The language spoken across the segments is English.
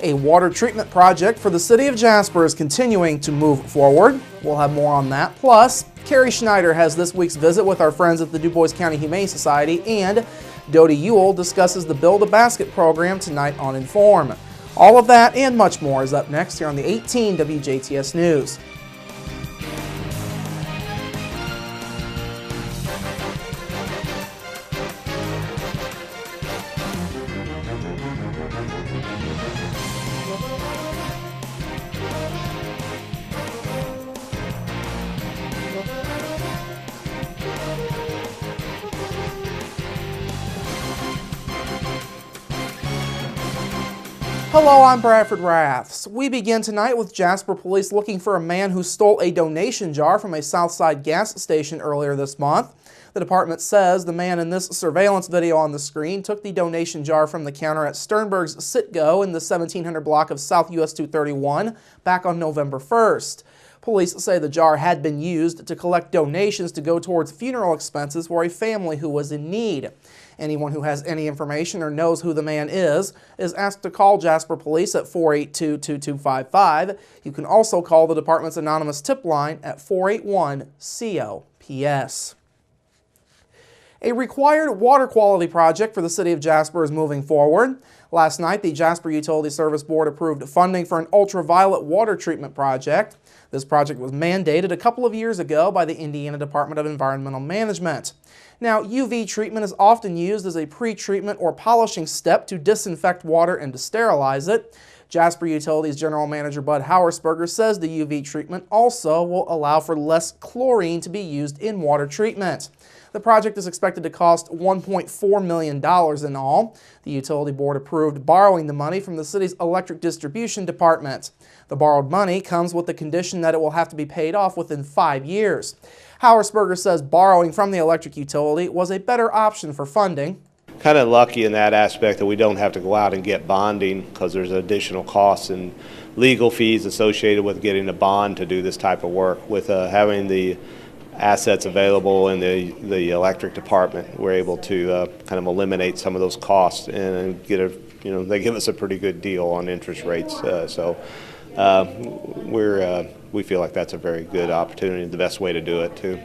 A water treatment project for the city of Jasper is continuing to move forward. We'll have more on that. Plus, Carrie Schneider has this week's visit with our friends at the Du Bois County Humane Society, and Dodie Ewell discusses the Build a Basket program tonight on Inform. All of that and much more is up next here on the 18 WJTS News. Hello, I'm Bradford Raths. We begin tonight with Jasper Police looking for a man who stole a donation jar from a Southside gas station earlier this month. The department says the man in this surveillance video on the screen took the donation jar from the counter at Sternberg's Citgo in the 1700 block of South US 231 back on November 1st. Police say the jar had been used to collect donations to go towards funeral expenses for a family who was in need. Anyone who has any information or knows who the man is asked to call Jasper Police at 482-2255. You can also call the department's anonymous tip line at 481-COPS. A required water quality project for the city of Jasper is moving forward. Last night, the Jasper Utility Service Board approved funding for an ultraviolet water treatment project. This project was mandated a couple of years ago by the Indiana Department of Environmental Management. Now, UV treatment is often used as a pre-treatment or polishing step to disinfect water and to sterilize it. Jasper Utilities General Manager Bud Hauersperger says the UV treatment also will allow for less chlorine to be used in water treatment. The project is expected to cost $1.4 million in all. The utility board approved borrowing the money from the city's electric distribution department. The borrowed money comes with the condition that it will have to be paid off within 5 years. Hauersperger says borrowing from the electric utility was a better option for funding. Kind of lucky in that aspect that we don't have to go out and get bonding because there's additional costs and legal fees associated with getting a bond to do this type of work. With having the assets available in the electric department, we're able to kind of eliminate some of those costs and get they give us a pretty good deal on interest rates. We feel like that's a very good opportunity, the best way to do it too.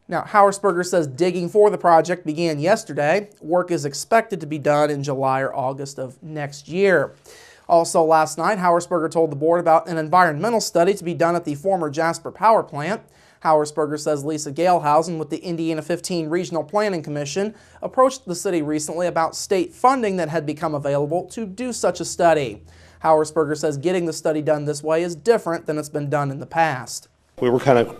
Now, Hauersperger says digging for the project began yesterday. Work is expected to be done in July or August of next year. Also last night, Hauersperger told the board about an environmental study to be done at the former Jasper power plant. Hauersperger says Lisa Galehausen with the Indiana 15 Regional Planning Commission approached the city recently about state funding that had become available to do such a study. Hauersperger says getting the study done this way is different than it's been done in the past. We were kind of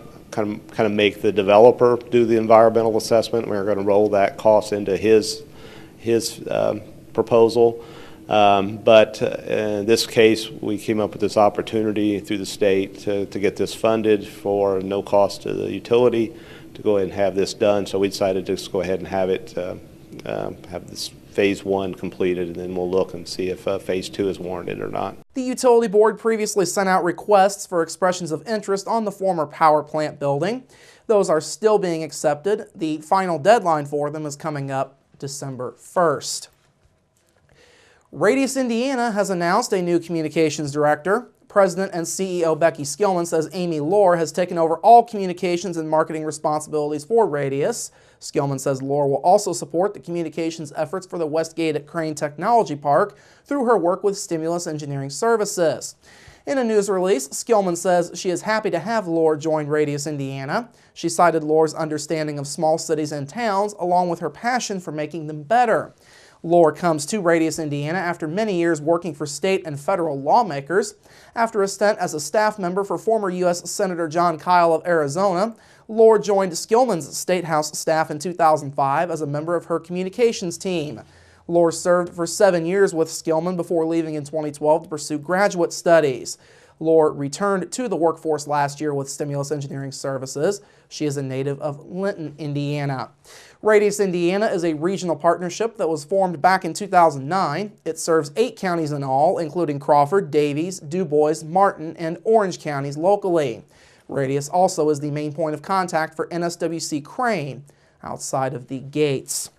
make the developer do the environmental assessment. We were going to roll that cost into his proposal. But in this case, we came up with this opportunity through the state to get this funded for no cost to the utility to go ahead and have this done. So we decided to just go ahead and have it have this Phase 1 completed, and then we'll look and see if Phase 2 is warranted or not. The utility board previously sent out requests for expressions of interest on the former power plant building. Those are still being accepted. The final deadline for them is coming up December 1st. Radius Indiana has announced a new communications director. President and CEO Becky Skillman says Amy Lohr has taken over all communications and marketing responsibilities for Radius. Skillman says Lohr will also support the communications efforts for the Westgate at Crane Technology Park through her work with Stimulus Engineering Services. In a news release, Skillman says she is happy to have Lohr join Radius Indiana. She cited Lohr's understanding of small cities and towns along with her passion for making them better. Lohr comes to Radius Indiana after many years working for state and federal lawmakers. After a stint as a staff member for former U.S. Senator John Kyle of Arizona, Lohr joined Skillman's State House staff in 2005 as a member of her communications team. Lohr served for 7 years with Skillman before leaving in 2012 to pursue graduate studies. Lohr returned to the workforce last year with Stimulus Engineering Services. She is a native of Linton, Indiana. Radius Indiana is a regional partnership that was formed back in 2009. It serves 8 counties in all, including Crawford, Davies, Du Bois, Martin, and Orange counties locally. Radius also is the main point of contact for NSWC Crane outside of the gates.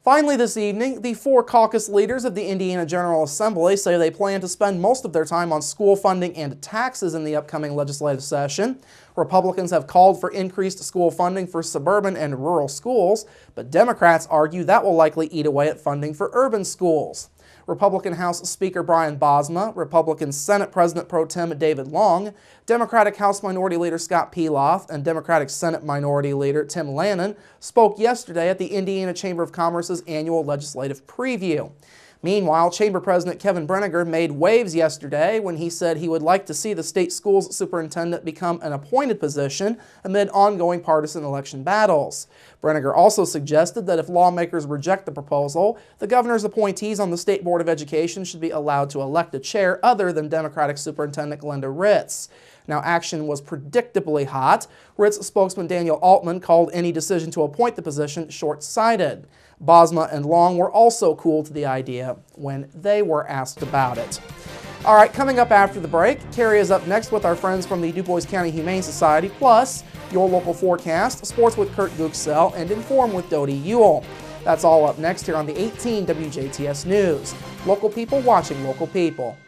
Finally this evening, the 4 caucus leaders of the Indiana General Assembly say they plan to spend most of their time on school funding and taxes in the upcoming legislative session. Republicans have called for increased school funding for suburban and rural schools, but Democrats argue that will likely eat away at funding for urban schools. Republican House Speaker Brian Bosma, Republican Senate President Pro Tem David Long, Democratic House Minority Leader Scott Peloff, and Democratic Senate Minority Leader Tim Lannon spoke yesterday at the Indiana Chamber of Commerce's annual legislative preview. Meanwhile, Chamber President Kevin Brinegar made waves yesterday when he said he would like to see the state schools superintendent become an appointed position amid ongoing partisan election battles. Brinegar also suggested that if lawmakers reject the proposal, the governor's appointees on the State Board of Education should be allowed to elect a chair other than Democratic Superintendent Glenda Ritz. Now, action was predictably hot. Ritz spokesman Daniel Altman called any decision to appoint the position short-sighted. Bosma and Long were also cool to the idea when they were asked about it. All right, coming up after the break, Carrie is up next with our friends from the DuBois County Humane Society, plus your local forecast, sports with Kurt Guxell, and Inform with Dodie Ewell. That's all up next here on the 18 WJTS News. Local people watching local people.